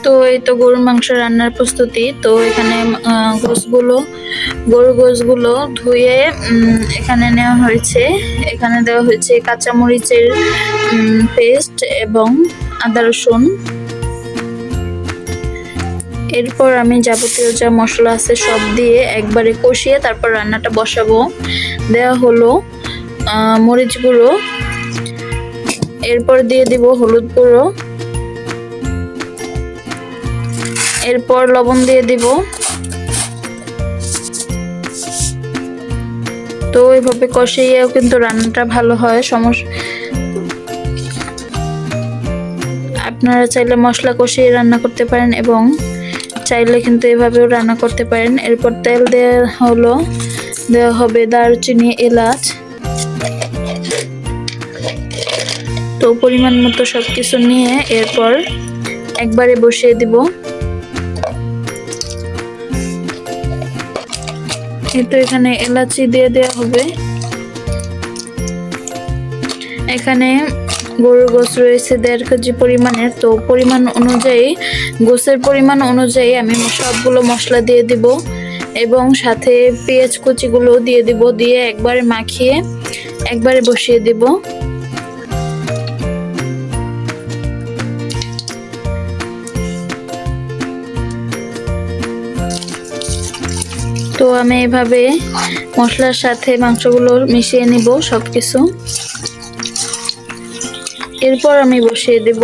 তো এই তো গরুর মাংস রান্নার প্রস্তুতি। তো এখানে গরুর গোশগুলো ধুয়ে এখানে নেওয়া হয়েছে। এখানে দেওয়া হয়েছে কাঁচামরিচের পেস্ট এবং আদা রসুন। এরপর আমি যাবতীয় যা মশলা আছে সব দিয়ে একবারে কষিয়ে তারপর রান্নাটা বসাবো। দেওয়া হলো মরিচ গুঁড়ো, এরপর দিয়ে দিব হলুদ গুঁড়ো, এরপর লবণ দিয়ে দিব। তো এইভাবে কষিয়েও কিন্তু রান্নাটা ভালো হয়। আপনারা চাইলে মশলা কষিয়ে রান্না করতে পারেন এবং চাইলে কিন্তু এভাবেও রান্না করতে পারেন। এরপর তেল দেওয়া হবে দারুচিনি, এলাচ। তো পরিমাণ মতো সবকিছু নিয়ে এরপর একবারে বসিয়ে দিব। তো এখানে এলাচি দিয়ে দেওয়া হবে। এখানে গরুর গোশ রয়েছে 1.5 কেজি পরিমাণের। তো গোশের পরিমাণ অনুযায়ী আমি সবগুলো মশলা দিয়ে দিব এবং সাথে পেঁয়াজ কুচিগুলো দিয়ে দিব। দিয়ে একবারে মাখিয়ে একবারে বসিয়ে দিব। তো আমি এভাবে মশলার সাথে মাংসগুলো মিশিয়ে নিব সবকিছু। এরপর আমি বসিয়ে দেব।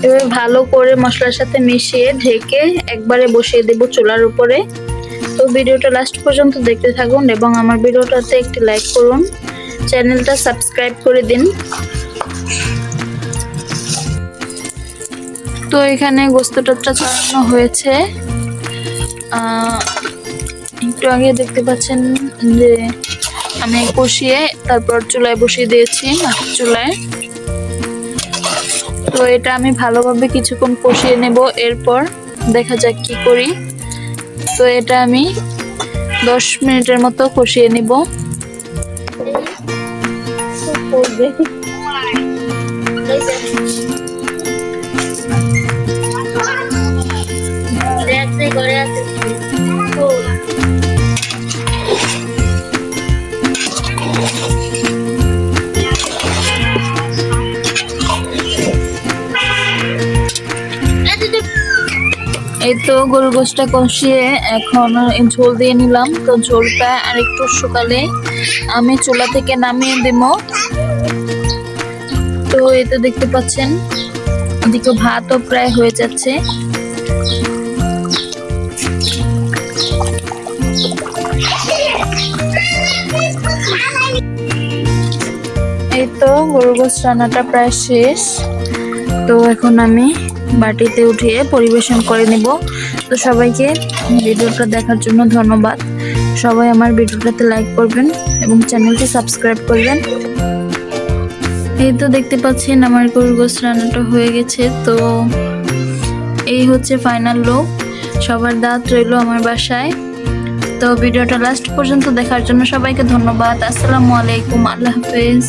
এবার ভালো করে মশলার সাথে মিশিয়ে ঢেকে একবারে বসিয়ে দেব চুলার উপরে। তো ভিডিওটা লাস্ট পর্যন্ত দেখতে থাকুন এবং আমার ভিডিওটাতে একটি লাইক করুন, চ্যানেলটা সাবস্ক্রাইব করে দিন। তো এখানে গোস্তটা চড়ানো হয়েছে। একটু আগে দেখতে পাচ্ছেন যে আমি কষিয়ে তারপর চুলায় বসিয়ে দিয়েছি, মাটির চুলায়। তো এটা আমি ভালোভাবে কিছুক্ষণ কষিয়ে নেব। এরপর দেখা যাক কি করি। তো এটা আমি 10 মিনিটের মতো কষিয়ে নিব। এই তো গরুর গোশটা কষিয়ে এখন ঝোল দিয়ে নিলাম। তো ঝোলটা আর একটু শুকালে আমি চুলা থেকে নামিয়ে দেব। তো এই তো দেখতে পাচ্ছেন এদিকে ভাতও প্রায় হয়ে যাচ্ছে। এই তো গরুর গোশ রান্নাটা প্রায় শেষ। তো এখন আমি বাটিতে উঠিয়ে পরিবেশন করে নেব। তো সবাইকে ভিডিওটা দেখার জন্য ধন্যবাদ। সবাই আমার ভিডিওটাতে লাইক করবেন এবং চ্যানেলটি সাবস্ক্রাইব করবেন। এই তো দেখতে পাচ্ছেন আমার গরুর গোশ রান্নাটা হয়ে গেছে। তো এই হচ্ছে ফাইনাল লুক। সবার দাওয়াত রইল আমার বাসায়। তো ভিডিওটা লাস্ট পর্যন্ত দেখার জন্য সবাইকে ধন্যবাদ। আসসালামু আলাইকুম, আল্লাহ হাফেজ।